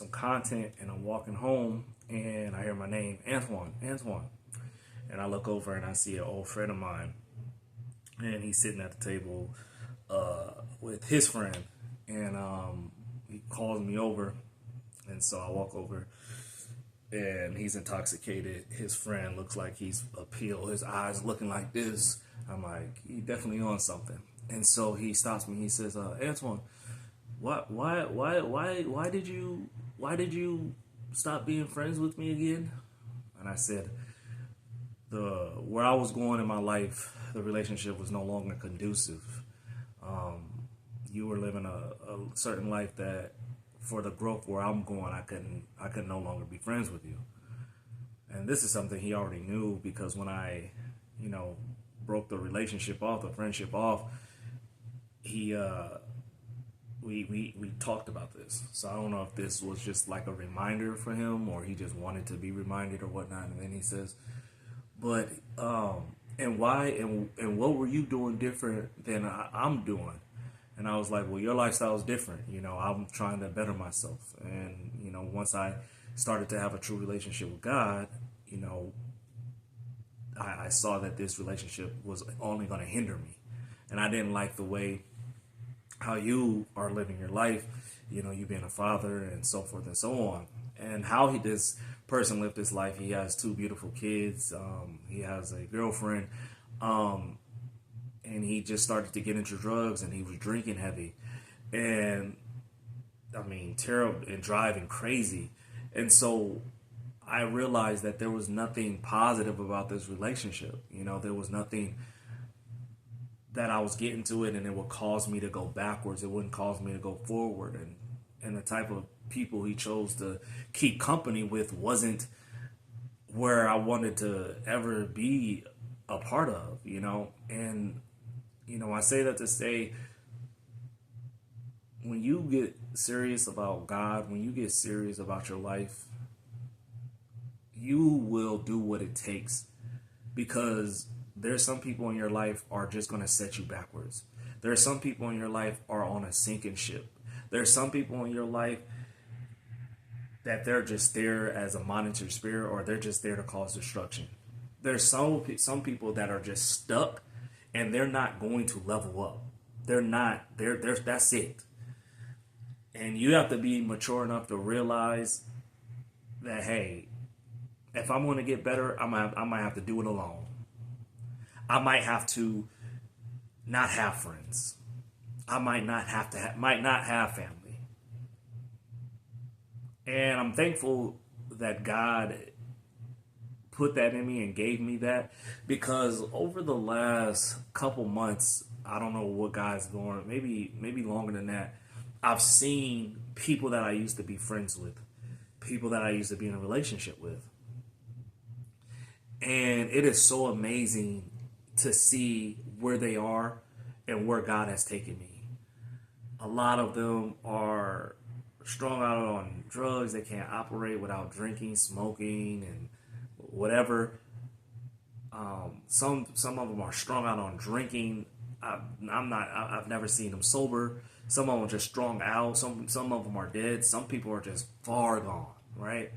some content, and I'm walking home, and I hear my name, Antoine, Antoine. And I look over and I see an old friend of mine, and he's sitting at the table with his friend, and he calls me over, and so I walk over, and he's intoxicated. His friend looks like he's a peel. His eyes looking like this. I'm like, he definitely on something. And so he stops me. He says, Antoine, why did you stop being friends with me again? And I said, where I was going in my life, the relationship was no longer conducive. You were living a certain life that, for the growth where I'm going, I couldn't no longer be friends with you. And this is something he already knew, because when I, broke the relationship off, the friendship off, he we talked about this. So I don't know if this was just like a reminder for him, or he just wanted to be reminded or whatnot. And then he says, but and why and what were you doing different than I'm doing? And I was like, well, your lifestyle is different. I'm trying to better myself. And, once I started to have a true relationship with God, I saw that this relationship was only going to hinder me. And I didn't like the way how you are living your life, you being a father and so forth and so on. And how this person lived his life. He has two beautiful kids. He has a girlfriend. And he just started to get into drugs, and he was drinking heavy, and terrible, and driving crazy. And so I realized that there was nothing positive about this relationship. There was nothing that I was getting to it, and it would cause me to go backwards. It wouldn't cause me to go forward. And the type of people he chose to keep company with wasn't where I wanted to ever be a part of, And I say that to say, when you get serious about God, when you get serious about your life, you will do what it takes, because there's some people in your life are just going to set you backwards. There are some people in your life are on a sinking ship. There are some people in your life that they're just there as a monitoring spirit, or they're just there to cause destruction. There's some people that are just stuck, and they're not going to level up. They're not. That's it. And you have to be mature enough to realize that, hey, if I'm going to get better, I might have to do it alone. I might have to not have friends. I might not have family. And I'm thankful that God put that in me and gave me that, because over the last couple months, I don't know what God's going, maybe longer than that, I've seen people that I used to be friends with, people that I used to be in a relationship with. And it is so amazing to see where they are and where God has taken me. A lot of them are strung out on drugs. They can't operate without drinking, smoking, and whatever. Some of them are strung out on drinking. I've never seen them sober. Some of them are just strung out. Some of them are dead. Some people are just far gone, right?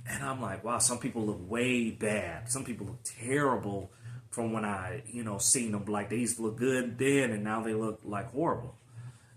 And I'm like, wow, some people look way bad. Some people look terrible from when I, seen them. Like, they used to look good then, and now they look like horrible.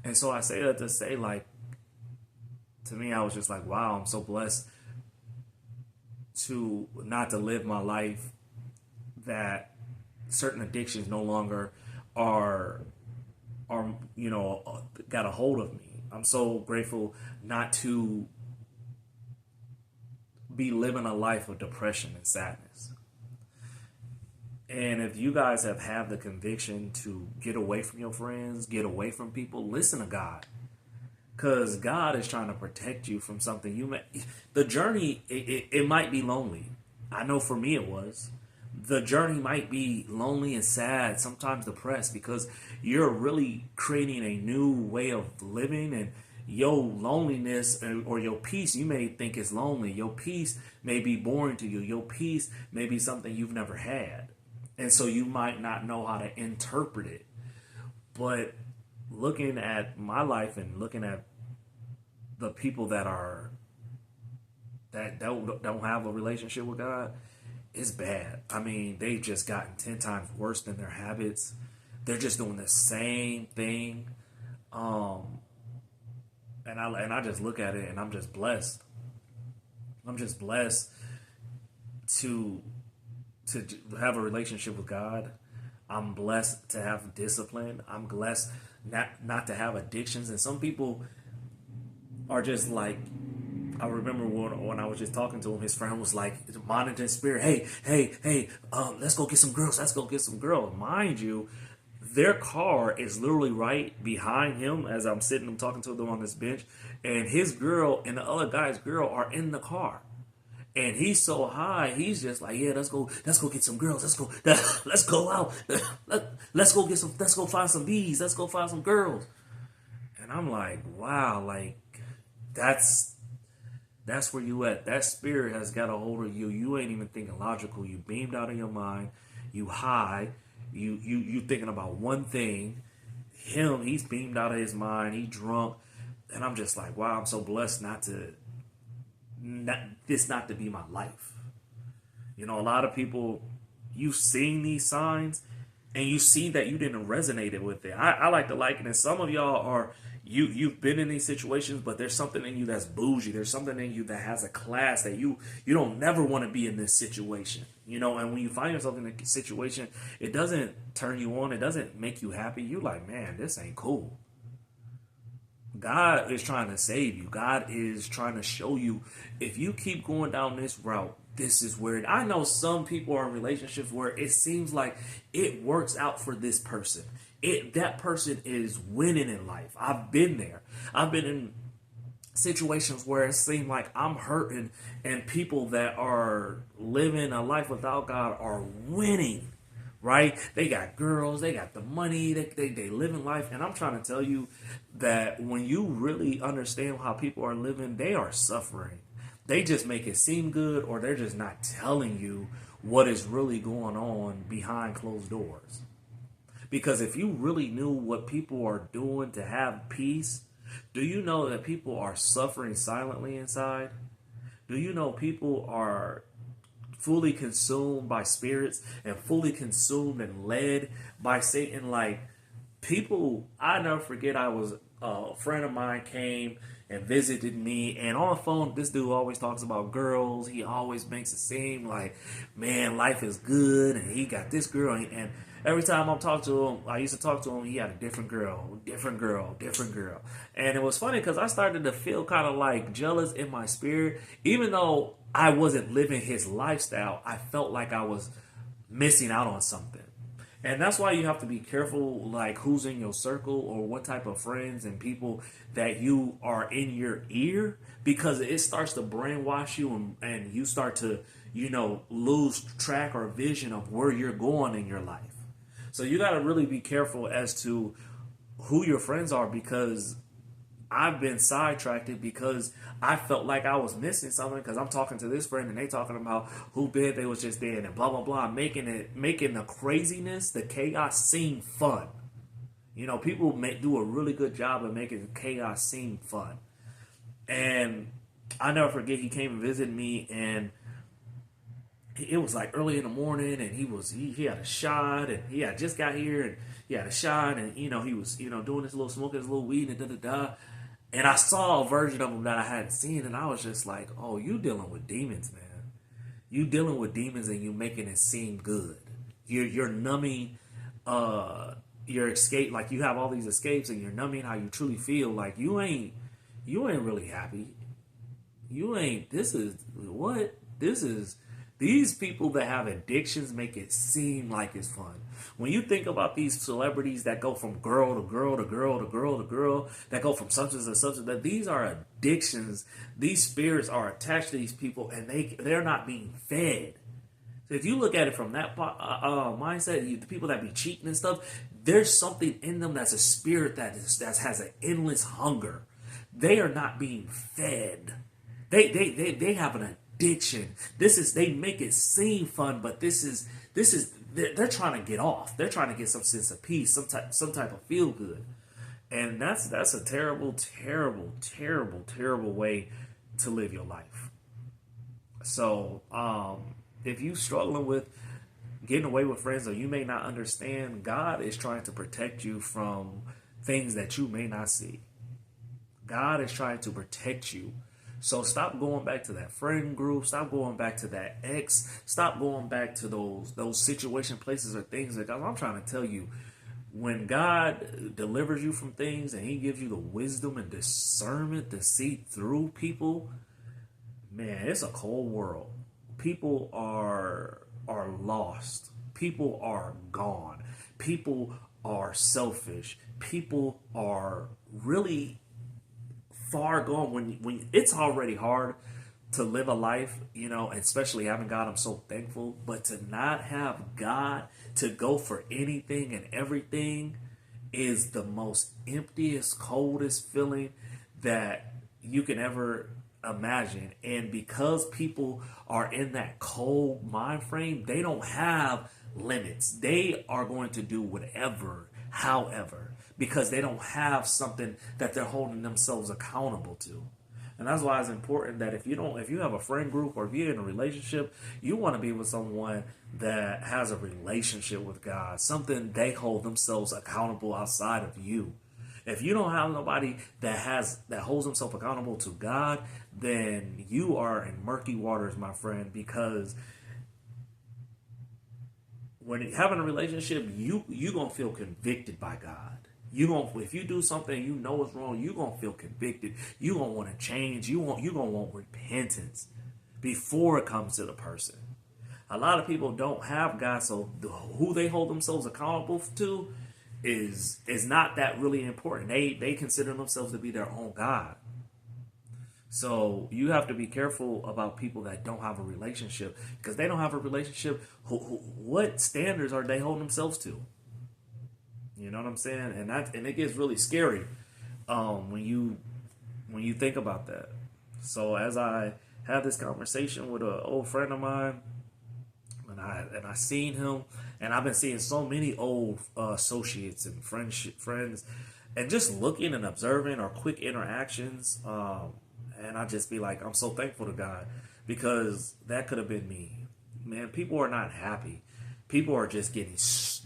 And so I say that to say, like, to me, I was just like, wow, I'm so blessed to not to live my life that certain addictions no longer are got a hold of me. I'm so grateful not to be living a life of depression and sadness. And if you guys have had the conviction to get away from your friends, get away from people, listen to God. Because God is trying to protect you from something. The journey, it might be lonely. I know for me it was. The journey might be lonely and sad, sometimes depressed, because you're really creating a new way of living, and your loneliness or your peace, you may think is lonely. Your peace may be boring to you. Your peace may be something you've never had. And so you might not know how to interpret it. But looking at my life and looking at the people that don't have a relationship with God, it's bad. I mean, they've just gotten 10 times worse than their habits. They're just doing the same thing. Um, and I just look at it and I'm just blessed. I'm just blessed to to have a relationship with God. I'm blessed to have discipline. I'm blessed not to have addictions. And some people are just like, I remember when I was just talking to him, his friend was like, monitoring spirit, hey, let's go get some girls. Let's go get some girls. Mind you, their car is literally right behind him as I'm sitting and talking to them on this bench. And his girl and the other guy's girl are in the car. And he's so high, he's just like, yeah, let's go get some girls. Let's go out. Let's go find some bees. Let's go find some girls. And I'm like, wow, like that's where you at. That spirit has got a hold of you. You ain't even thinking logical. You beamed out of your mind. You high. You thinking about one thing. He's beamed out of his mind. He drunk. And I'm just like, wow, I'm so blessed not to be my life. You know, a lot of people, you've seen these signs and you see that you didn't resonate with it. I like to liken it. Some of y'all are, you've been in these situations, but there's something in you that's bougie. There's something in you that has a class that you don't never want to be in this situation. You know, and when you find yourself in a situation, it doesn't turn you on. It doesn't make you happy. You like, man, this ain't cool. God is trying to save you. God is trying to show you, if you keep going down this route, this is where I know some people are in relationships where it seems like it works out for this person. That person is winning in life. I've been there. I've been in situations where it seemed like I'm hurting and people that are living a life without God are winning. Right? They got girls, they got the money, they live in life. And I'm trying to tell you that when you really understand how people are living, they are suffering. They just make it seem good, or they're just not telling you what is really going on behind closed doors. Because if you really knew what people are doing to have peace, do you know that people are suffering silently inside? Do you know people are fully consumed by spirits and fully consumed and led by Satan? Like, people, I never forget, a friend of mine came and visited me, and on the phone, this dude always talks about girls. He always makes it seem like, man, life is good, and he got this girl, and every time I used to talk to him, he had a different girl. And it was funny because I started to feel kind of like jealous in my spirit. Even though I wasn't living his lifestyle, I felt like I was missing out on something. And that's why you have to be careful, like who's in your circle or what type of friends and people that you are in your ear, because it starts to brainwash you and you start to, lose track or vision of where you're going in your life. So you got to really be careful as to who your friends are, because I've been sidetracked because I felt like I was missing something, because I'm talking to this friend and they talking about who bed they was just in and blah, blah, blah, making the craziness, the chaos seem fun. People do a really good job of making chaos seem fun. And I never forget, he came and visited me, and it was like early in the morning, and he had a shot, and he had just got here, and he had a shot, and he was doing this little smoking his little weed and da. And I saw a version of him that I hadn't seen, and I was just like, oh, you dealing with demons, man. You dealing with demons, and you making it seem good. You're numbing your escape, like you have all these escapes, and you're numbing how you truly feel. Like you ain't really happy. These people that have addictions make it seem like it's fun. When you think about these celebrities that go from girl to girl to girl to girl to girl, that go from substance to substance, that these are addictions. These spirits are attached to these people, and they're not being fed. So if you look at it from that mindset, the people that be cheating and stuff, there's something in them that's a spirit that has an endless hunger. They are not being fed. They have an addiction. They make it seem fun, but they're trying to get off. They're trying to get some sense of peace, some type of feel good. And that's a terrible, terrible, terrible, terrible way to live your life. So if you struggling with getting away with friends, or you may not understand, God is trying to protect you from things that you may not see. God is trying to protect you. So stop going back to that friend group. Stop going back to that ex. Stop going back to those situation, places, or things. That I'm trying to tell you, when God delivers you from things and he gives you the wisdom and discernment to see through people, man, it's a cold world. People are lost. People are gone. People are selfish. People are really far gone. When it's already hard to live a life, especially having God, I'm so thankful. But to not have God, to go for anything and everything, is the most emptiest, coldest feeling that you can ever imagine. And because people are in that cold mind frame, they don't have limits. They are going to do whatever, however, because they don't have something that they're holding themselves accountable to. And that's why it's important that if you have a friend group, or if you're in a relationship, you want to be with someone that has a relationship with God, something they hold themselves accountable outside of you. If you don't have nobody that holds himself accountable to God, then you are in murky waters, my friend, because when having a relationship, you gonna feel convicted by God. If you do something you know is wrong, you gonna feel convicted. You gonna want to change. You gonna want repentance before it comes to the person. A lot of people don't have God, so who they hold themselves accountable to is not that really important. They consider themselves to be their own God. So you have to be careful about people that don't have a relationship, because they don't have a relationship. What standards are they holding themselves to? You know what I'm saying? And it gets really scary when you think about that. So as I had this conversation with an old friend of mine, and I seen him, and I've been seeing so many old associates and friends, and just looking and observing our quick interactions, and I just be like, I'm so thankful to God, because that could have been me. Man, people are not happy. People are just getting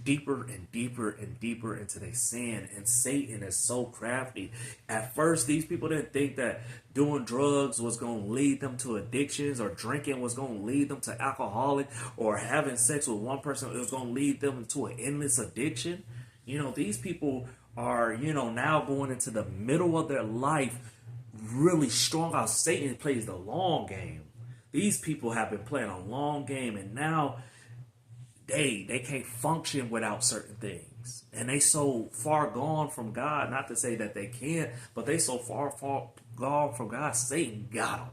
deeper and deeper and deeper into their sin, and Satan is so crafty. At first, these people didn't think that doing drugs was going to lead them to addictions, or drinking was going to lead them to alcoholic, or having sex with one person was going to lead them into an endless addiction. These people are, now going into the middle of their life really strong out. Satan plays the long game. These people have been playing a long game, and now they can't function without certain things. And they so far gone from God, not to say that they can't, but they so far gone from God, Satan got them.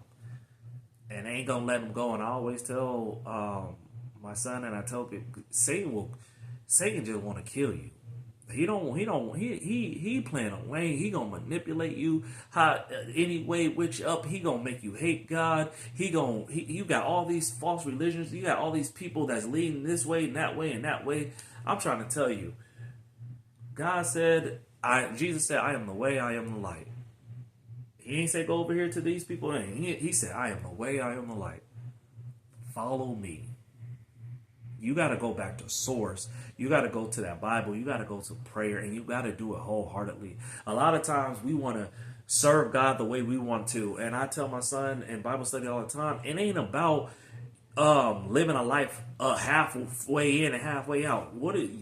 And they ain't going to let them go. And I always tell my son, and I tell people, Satan just want to kill you. He playing a way. He gonna manipulate you any way which up. He gonna make you hate God. You got all these false religions. You got all these people that's leading this way and that way and that way. I'm trying to tell you, Jesus said, I am the way, I am the light. He ain't say go over here to these people. He said, I am the way, I am the light. Follow me. You got to go back to source. You got to go to that Bible. You got to go to prayer, and you got to do it wholeheartedly. A lot of times we want to serve God the way we want to. And I tell my son in Bible study all the time, it ain't about living a life halfway in and halfway out.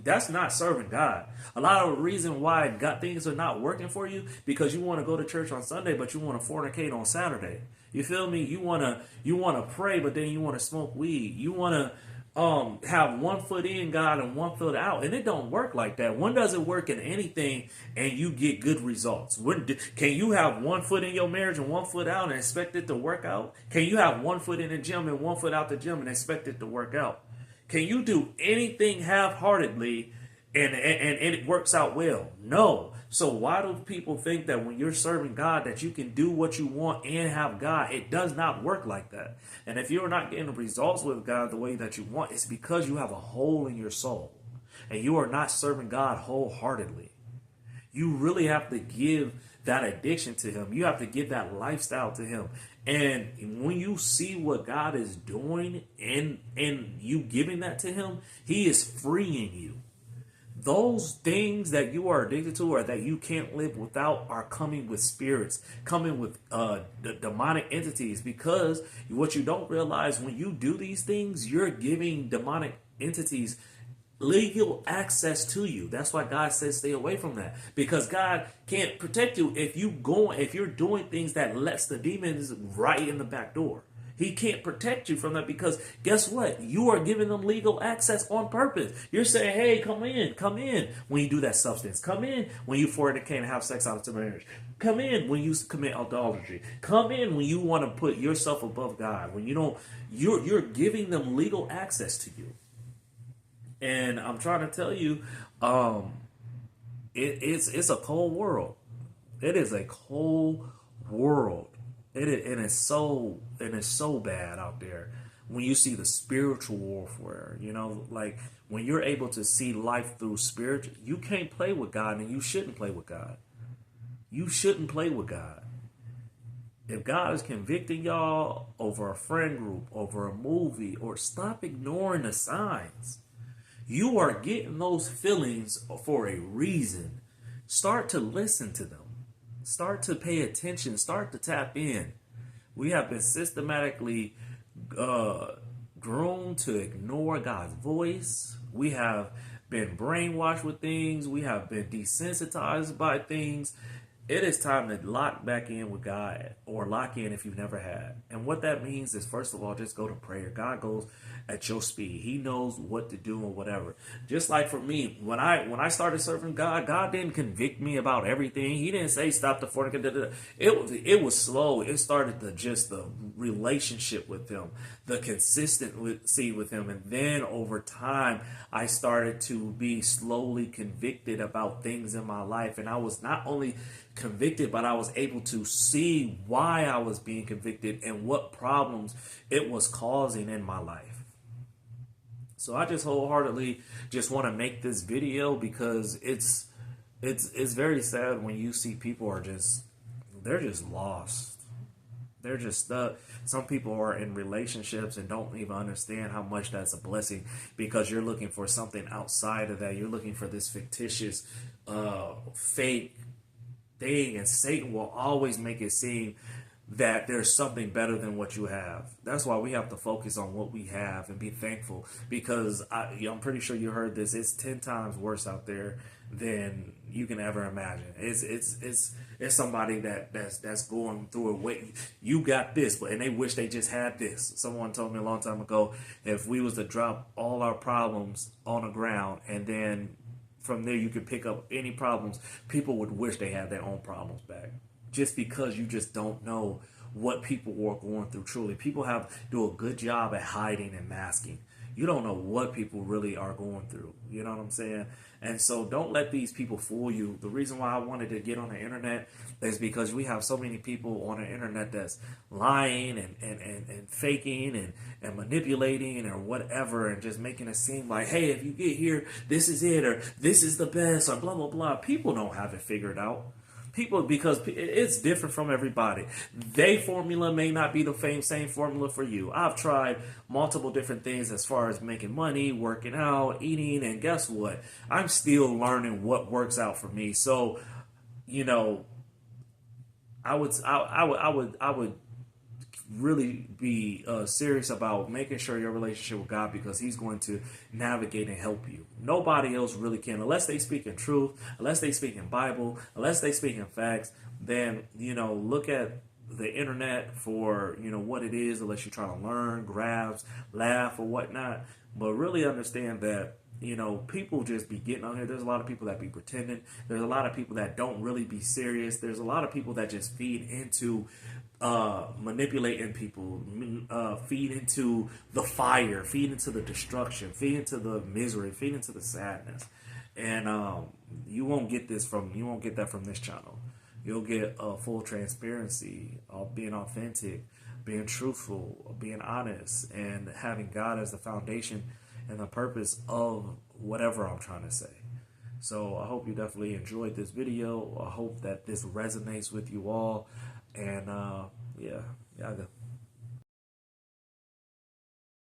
That's not serving God. A lot of the reason why things are not working for you, because you want to go to church on Sunday, but you want to fornicate on Saturday. You feel me? You want to pray, but then you want to smoke weed. You want to have one foot in God and one foot out, and it don't work like that. One doesn't work in anything and you get good results. Can you have one foot in your marriage and one foot out and expect it to work out? Can you have one foot in the gym and one foot out the gym and expect it to work out? Can you do anything half-heartedly and it works out well? No. So why do people think that when you're serving God that you can do what you want and have God? It does not work like that. And if you're not getting the results with God the way that you want, it's because you have a hole in your soul and you are not serving God wholeheartedly. You really have to give that addiction to him. You have to give that lifestyle to him. And when you see what God is doing and you giving that to him, he is freeing you. Those things that you are addicted to or that you can't live without are coming with spirits, coming with the demonic entities. Because what you don't realize, when you do these things, you're giving demonic entities legal access to you. That's why God says stay away from that, because God can't protect you if you're doing things that lets the demons right in the back door. He can't protect you from that, because guess what? You are giving them legal access on purpose. You're saying, hey, come in when you do that substance. Come in when you fornicate and have sex out of marriage. Come in when you commit adultery. Come in when you want to put yourself above God. When you don't, you're giving them legal access to you. And I'm trying to tell you, it's a cold world. It is a cold world. And it's so bad out there when you see the spiritual warfare. Like when you're able to see life through spiritual, you can't play with God, and you shouldn't play with God. You shouldn't play with God. If God is convicting y'all over a friend group, over a movie, or stop ignoring the signs. You are getting those feelings for a reason. Start to listen to them. Start to pay attention. Start to tap in. We have been systematically groomed to ignore God's voice. We have been brainwashed with things. We have been desensitized by things. It is time to lock back in with God, or lock in if you've never had. And what that means is, first of all, just go to prayer. God goes at your speed. He knows what to do and whatever. Just like for me, when I started serving God, God didn't convict me about everything. He didn't say stop the fornication. It was slow. It started the relationship with him, the consistency with him, and then over time, I started to be slowly convicted about things in my life, and I was not only convicted, but I was able to see why I was being convicted and what problems it was causing in my life. So I just wholeheartedly just want to make this video, because it's very sad when you see people they're just lost. They're just stuck. Some people are in relationships and don't even understand how much that's a blessing, because you're looking for something outside of that. You're looking for this fictitious, fake thing, and Satan will always make it seem that there's something better than what you have. That's why we have to focus on what we have and be thankful, because I'm pretty sure you heard this. It's 10 times worse out there than you can ever imagine. It's somebody that's going through it. Wait, you got this, and they wish they just had this. Someone told me a long time ago, if we was to drop all our problems on the ground, and then from there you could pick up any problems, people would wish they had their own problems back. Just because you just don't know what people are going through truly. People do a good job at hiding and masking. You don't know what people really are going through. You know what I'm saying? And so don't let these people fool you. The reason why I wanted to get on the internet is because we have so many people on the internet that's lying and faking and manipulating or whatever, and just making it seem like, hey, if you get here, this is it, or this is the best, or blah, blah, blah. People don't have it figured out. People, because it's different from everybody. Their formula may not be the same formula for you. I've tried multiple different things as far as making money, working out, eating, and guess what? I'm still learning what works out for me. So, I would really be serious about making sure your relationship with God, because he's going to navigate and help you. Nobody else really can, unless they speak in truth, unless they speak in Bible, unless they speak in facts. Then look at the internet for what it is, unless you're trying to learn, grasp, laugh, or whatnot. But really understand that people just be getting on here. There's a lot of people that be pretending. There's a lot of people that don't really be serious. There's a lot of people that just feed into manipulating people, feed into the fire, feed into the destruction, feed into the misery, feed into the sadness. And you won't get that from this channel. You'll get full transparency, being authentic, being truthful, being honest, and having God as the foundation and the purpose of whatever I'm trying to say. So I hope you definitely enjoyed this video. I hope that this resonates with you all. And yeah, y'all go.